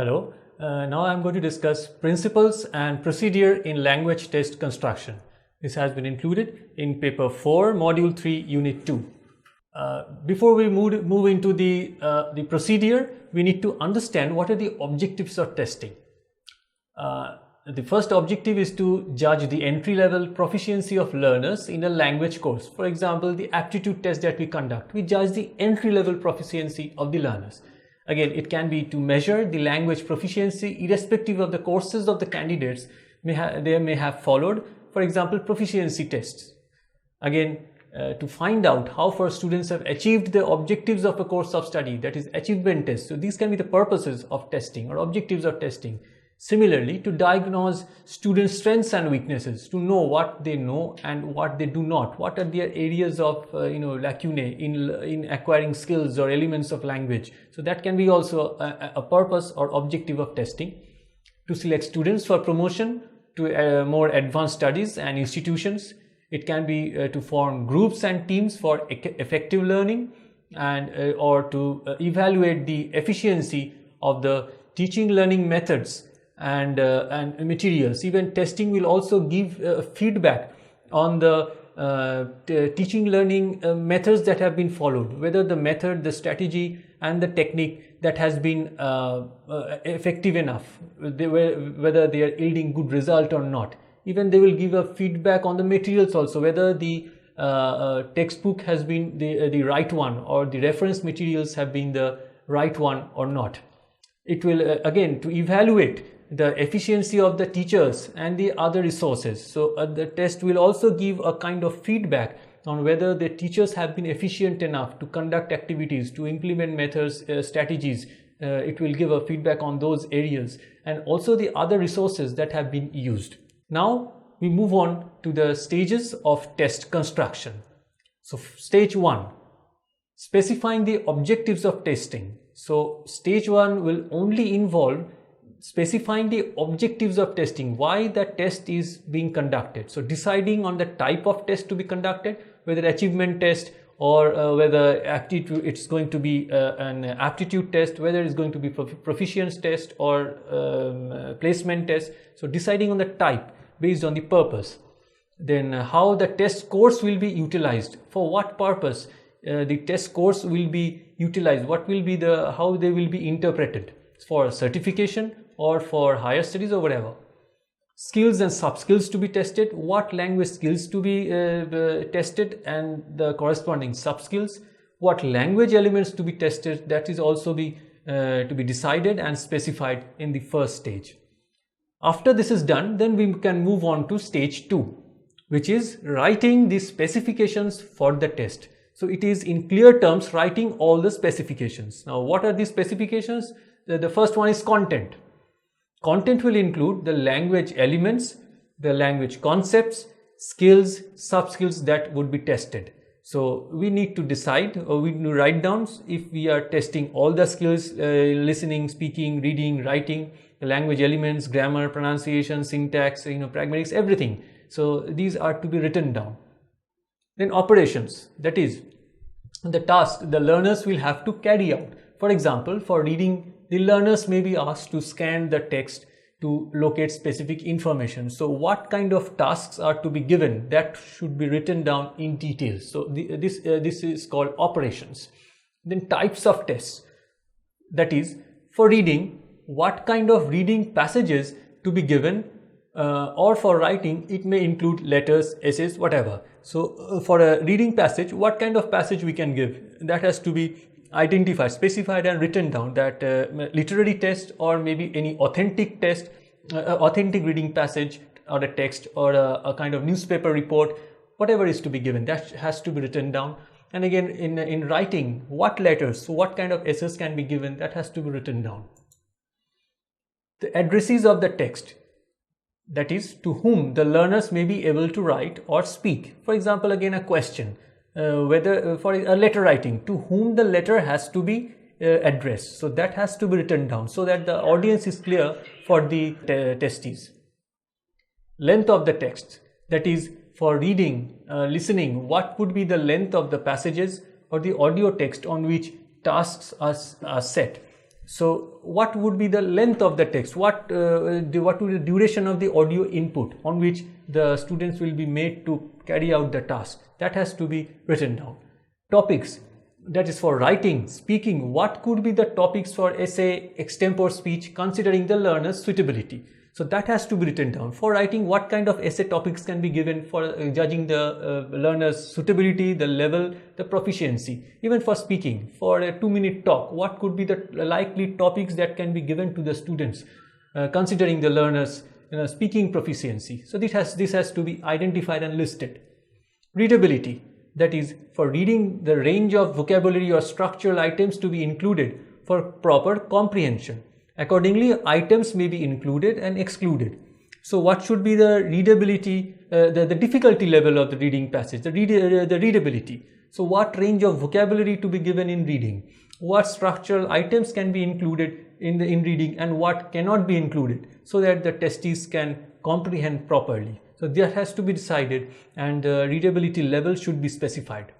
Hello, now I'm going to discuss principles and procedure in language test construction. This has been included in paper 4, module 3, unit 2. Before we move into the procedure, we need to understand what are the objectives of testing. The first objective is to judge the entry-level proficiency of learners in a language course. For example, the aptitude test that we conduct, we judge the entry-level proficiency of the learners. Again, it can be to measure the language proficiency irrespective of the courses of the candidates they may have followed. For example, proficiency tests. Again, to find out how far students have achieved the objectives of a course of study, that is achievement tests. So these can be the purposes of testing or objectives of testing. Similarly, to diagnose students' strengths and weaknesses, to know what they know and what they do not, what are their areas of lacunae in acquiring skills or elements of language. So that can be also a purpose or objective of testing. To select students for promotion to more advanced studies and institutions. It can be to form groups and teams for effective learning and or to evaluate the efficiency of the teaching learning methods and materials. Even testing will also give feedback on the teaching learning methods that have been followed, whether the method, the strategy and the technique that has been effective enough, whether they are yielding good result or not. Even they will give a feedback on the materials also, whether the textbook has been the right one or the reference materials have been the right one or not. It will again to evaluate the efficiency of the teachers and the other resources. So the test will also give a kind of feedback on whether the teachers have been efficient enough to conduct activities, to implement methods, strategies. It will give a feedback on those areas and also the other resources that have been used. Now we move on to the stages of test construction. So stage 1, specifying the objectives of testing. So stage 1 will only involve specifying the objectives of testing, why the test is being conducted. So deciding on the type of test to be conducted, whether achievement test or whether it's going to be an aptitude test, whether it's going to be proficiency test or placement test. So deciding on the type based on the purpose. Then how the test scores will be utilized, for what purpose the test scores will be utilized, what will be how they will be interpreted, for certification or for higher studies or whatever. Skills and sub-skills to be tested, what language skills to be tested and the corresponding sub-skills, what language elements to be tested, that is also to be decided and specified in the first stage. After this is done, then we can move on to stage 2, which is writing the specifications for the test. So it is in clear terms writing all the specifications. Now what are these specifications? The first one is content. Content will include the language elements, the language concepts, skills, sub-skills that would be tested. So we need to decide, or we need to write down if we are testing all the skills, listening, speaking, reading, writing, the language elements, grammar, pronunciation, syntax, pragmatics, everything. So these are to be written down. Then operations, that is the task the learners will have to carry out. For example, for reading, the learners may be asked to scan the text to locate specific information. So what kind of tasks are to be given, that should be written down in detail. So this is called operations. Then types of tests, that is for reading, what kind of reading passages to be given, or for writing it may include letters, essays, whatever. So for a reading passage, what kind of passage we can give, that has to be identified, specified and written down, that literary test or maybe any authentic test, authentic reading passage or a text or a kind of newspaper report, whatever is to be given, that has to be written down. And again in writing, what letters, so what kind of essays can be given, that has to be written down. The addresses of the text, that is to whom the learners may be able to write or speak. For example, again a question, whether for a letter writing, to whom the letter has to be addressed. So that has to be written down so that the audience is clear for the testees. Length of the text, that is for reading, listening, what would be the length of the passages or the audio text on which tasks are set. So what would be the length of the text? What would be the duration of the audio input on which the students will be made to carry out the task? That has to be written down. Topics, that is for writing, speaking. What could be the topics for essay, extempore speech, considering the learner's suitability? So that has to be written down. For writing, what kind of essay topics can be given for judging the learner's suitability, the level, the proficiency. Even for speaking, for a 2-minute talk, what could be the likely topics that can be given to the students, considering the learner's speaking proficiency. So this has to be identified and listed. Readability, that is for reading, the range of vocabulary or structural items to be included for proper comprehension. Accordingly, items may be included and excluded. So what should be the readability, the difficulty level of the reading passage, the readability. So what range of vocabulary to be given in reading, what structural items can be included in reading and what cannot be included, so that the testees can comprehend properly. So that has to be decided, and readability level should be specified.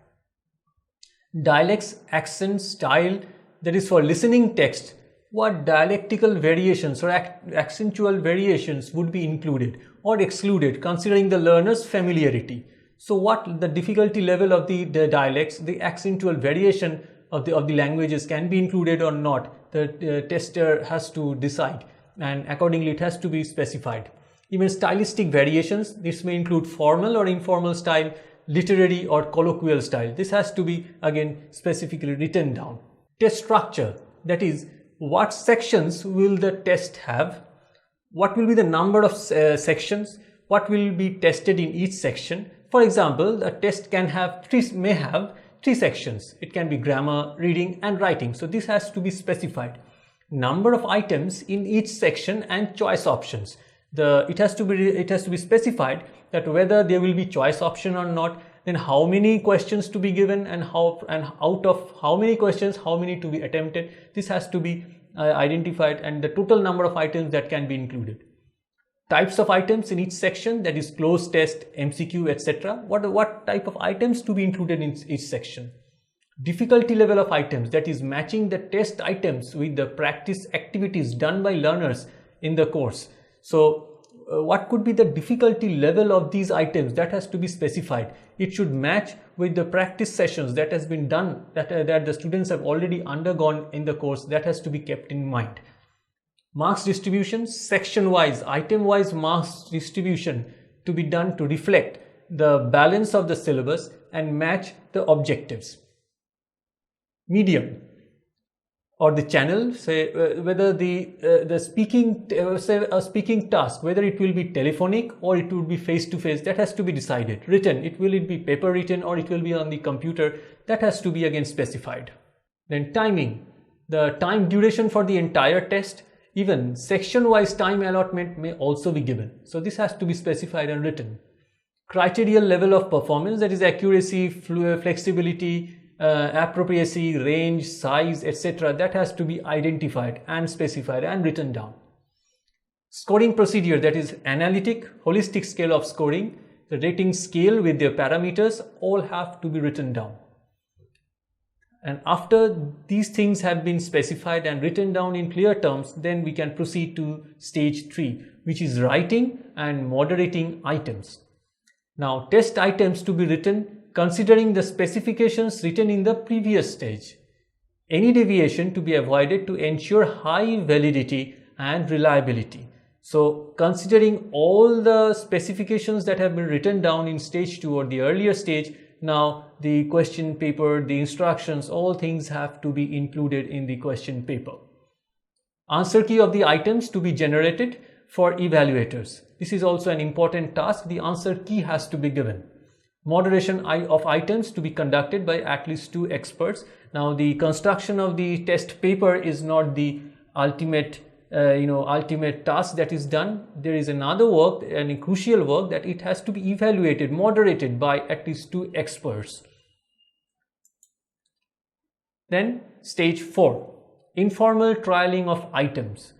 Dialects, accent, style, that is for listening text. What dialectical variations or accentual variations would be included or excluded, considering the learner's familiarity. So what the difficulty level of the dialects, the accentual variation of the languages can be included or not, the tester has to decide, and accordingly it has to be specified. Even stylistic variations, this may include formal or informal style, literary or colloquial style. This has to be again specifically written down. Test structure, that is, what sections will the test have? What will be the number of sections? What will be tested in each section? For example, a test may have 3 sections. It can be grammar, reading and writing. So this has to be specified. Number of items in each section and choice options. It has to be specified that whether there will be choice option or not, then how many questions to be given, and out of how many questions, how many to be attempted. This has to be identified, and the total number of items that can be included. Types of items in each section, that is closed test, MCQ, etc. What type of items to be included in each section. Difficulty level of items, that is matching the test items with the practice activities done by learners in the course. So what could be the difficulty level of these items? That has to be specified. It should match with the practice sessions that has been done, that the students have already undergone in the course. That has to be kept in mind. Marks distribution, section wise, item wise marks distribution to be done to reflect the balance of the syllabus and match the objectives. Medium or the channel, say whether the speaking a speaking task, whether it will be telephonic or it will be face to face, that has to be decided. Written, will it be paper written or it will be on the computer, that has to be again specified. Then timing, the time duration for the entire test, even section wise time allotment may also be given. So this has to be specified and written. Criterial level of performance, that is accuracy, flexibility, appropriacy, range, size, etc. that has to be identified and specified and written down. Scoring procedure, that is analytic, holistic scale of scoring, the rating scale with their parameters, all have to be written down. And after these things have been specified and written down in clear terms, then we can proceed to stage 3, which is writing and moderating items. Now, test items to be written considering the specifications written in the previous stage. Any deviation to be avoided to ensure high validity and reliability. So, considering all the specifications that have been written down in stage 2 or the earlier stage, now the question paper, the instructions, all things have to be included in the question paper. Answer key of the items to be generated for evaluators. This is also an important task. The answer key has to be given. Moderation of items to be conducted by at least 2 experts. Now, the construction of the test paper is not the ultimate task that is done. There is another work, and a crucial work, that it has to be evaluated, moderated by at least 2 experts. Then stage 4, informal trialing of items.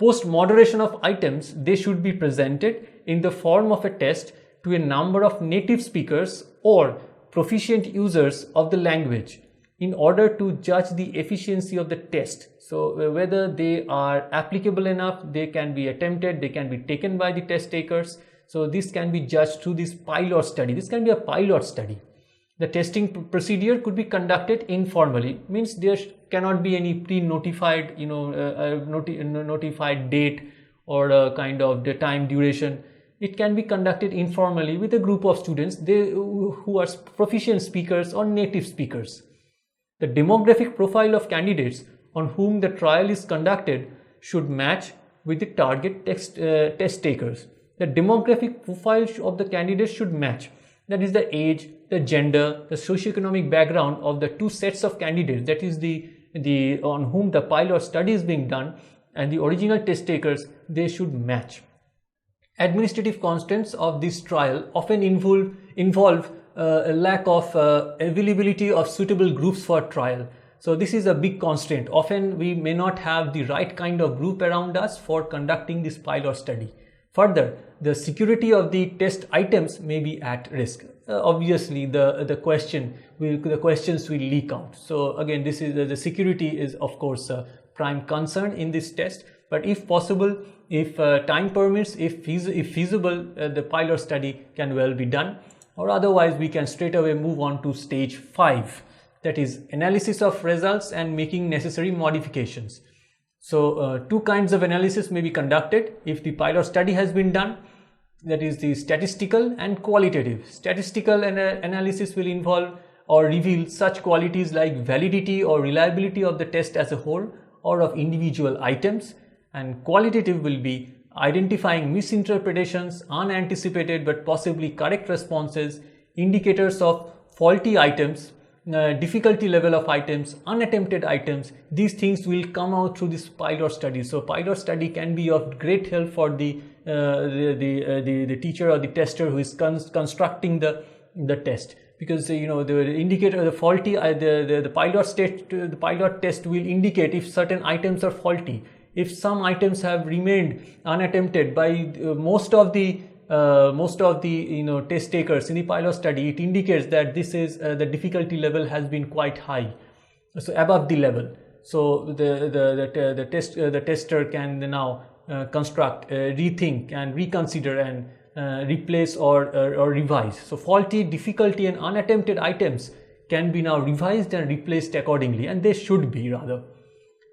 Post moderation of items, they should be presented in the form of a test to a number of native speakers or proficient users of the language. in order to judge the efficiency of the test. So whether they are applicable enough, they can be attempted, they can be taken by the test takers. So this can be judged through this pilot study. This can be a pilot study. The testing procedure could be conducted informally, means there cannot be any pre-notified, notified date or a kind of the time duration. It can be conducted informally with a group of students who are proficient speakers or native speakers. The demographic profile of candidates on whom the trial is conducted should match with the target test takers. The demographic profile of the candidates should match. That is the age, the gender, the socioeconomic background of the two sets of candidates, that is the on whom the pilot study is being done, and the original test takers, they should match. Administrative constraints of this trial often involve a lack of availability of suitable groups for trial. So this is a big constraint. Often we may not have the right kind of group around us for conducting this pilot study. Further, the security of the test items may be at risk. Obviously, the questions will leak out. So again, this is the security is of course a prime concern in this test. But if possible, if time permits, if feasible, the pilot study can well be done. Or otherwise, we can straight away move on to stage 5, that is analysis of results and making necessary modifications. So two kinds of analysis may be conducted if the pilot study has been done, that is the statistical and qualitative. Statistical analysis will involve or reveal such qualities like validity or reliability of the test as a whole or of individual items, and qualitative will be identifying misinterpretations, unanticipated but possibly correct responses, indicators of faulty items, difficulty level of items, unattempted items. These things will come out through this pilot study. So pilot study can be of great help for the teacher or the tester who is constructing the test, because the indicator, the faulty the pilot test will indicate if certain items are faulty. If some items have remained unattempted by most of the test takers in the pilot study, it indicates that this is the difficulty level has been quite high, so above the level. So the tester can now construct, rethink and reconsider and replace or revise. So faulty, difficulty and unattempted items can be now revised and replaced accordingly, and they should be rather.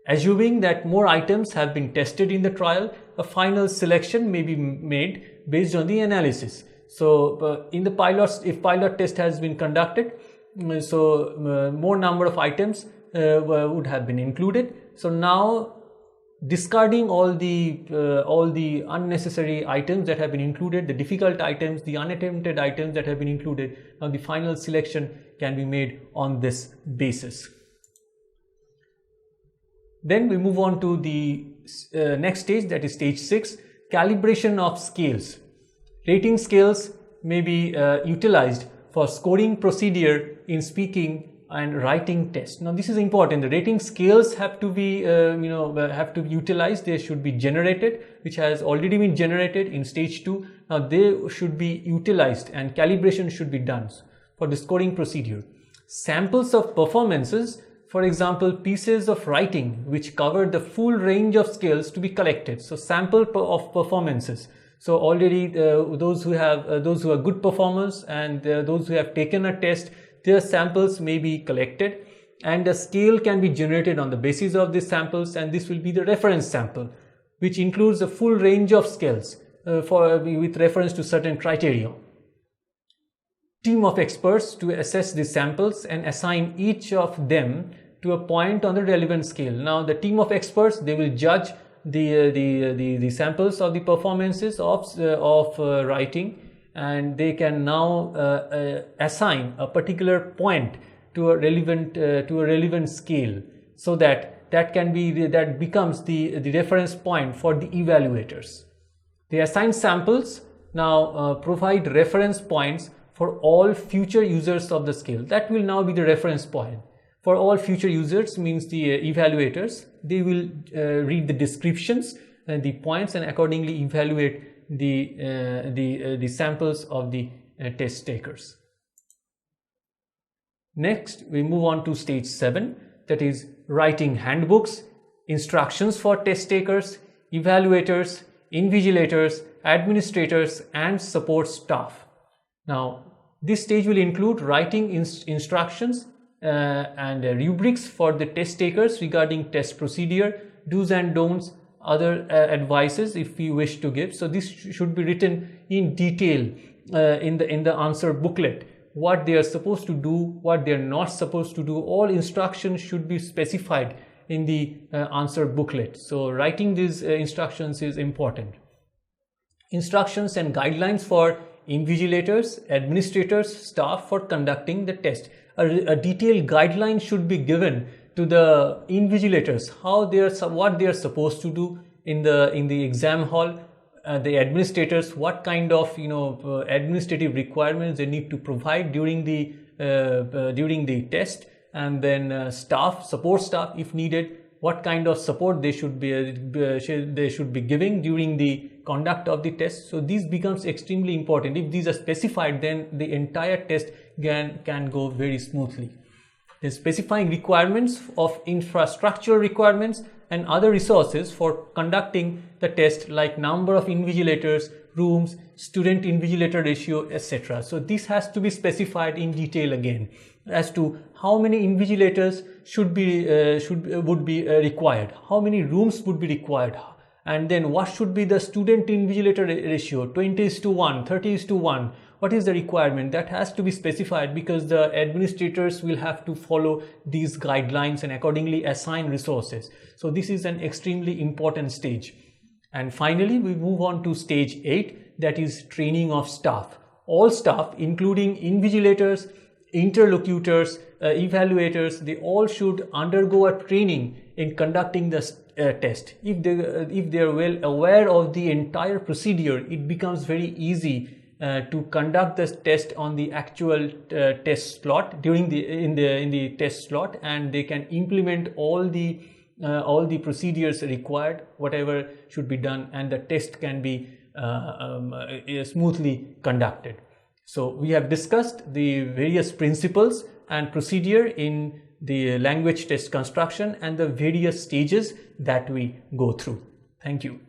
Assuming that more items have been tested in the trial, a final selection may be made based on the analysis. So in the if pilot test has been conducted, so more number of items would have been included. So now, discarding all the unnecessary items that have been included, the difficult items, the unattempted items that have been included, now the final selection can be made on this basis. Then we move on to the next stage, that is stage 6, calibration of scales. Rating scales may be utilized for scoring procedure in speaking and writing tests. Now this is important. The rating scales have to be have to be utilized. They should be generated, which has already been generated in stage 2. Now they should be utilized and calibration should be done for the scoring procedure. Samples of performances, for example, pieces of writing which cover the full range of scales, to be collected. So sample of performances. So already those who are good performers and those who have taken a test, their samples may be collected, and a scale can be generated on the basis of these samples, and this will be the reference sample, which includes a full range of scales with reference to certain criteria. Team of experts to assess the samples and assign each of them to a point on the relevant scale. Now the team of experts, they will judge the samples of the performances of writing, and they can now assign a particular point to a relevant scale, so that becomes the reference point for the evaluators. The assigned samples now provide reference points for all future users of the scale. That will now be the reference point. For all future users means the evaluators, they will read the descriptions and the points and accordingly evaluate the samples of the test takers. Next, we move on to stage 7, that is writing handbooks, instructions for test takers, evaluators, invigilators, administrators, and support staff. Now, this stage will include writing instructions and rubrics for the test takers regarding test procedure, do's and don'ts, other advices if you wish to give. So this should be written in detail in the answer booklet. What they are supposed to do, what they are not supposed to do, all instructions should be specified in the answer booklet. So writing these instructions is important. Instructions and guidelines for invigilators, administrators, staff for conducting the test. A detailed guideline should be given to the invigilators, what they are supposed to do in the exam hall. The administrators, what kind of administrative requirements they need to provide during the test, and then support staff if needed, what kind of support they should be giving during the conduct of the test. So these becomes extremely important. If these are specified, then the entire test can go very smoothly. Then specifying requirements of infrastructural requirements and other resources for conducting the test, like number of invigilators, rooms, student invigilator ratio, etc. So this has to be specified in detail again as to how many invigilators would be required, how many rooms would be required, and then what should be the student invigilator ratio, 20:1, 30:1. What is the requirement? That has to be specified, because the administrators will have to follow these guidelines and accordingly assign resources. So this is an extremely important stage. And finally, we move on to stage 8, that is training of staff. All staff, including invigilators, interlocutors, evaluators, they all should undergo a training in conducting the test. If they are well aware of the entire procedure, it becomes very easy to conduct the test on the actual test slot in the test slot, and they can implement all the procedures required, whatever should be done, and the test can be smoothly conducted. So we have discussed the various principles and procedure in the language test construction and the various stages that we go through. Thank you.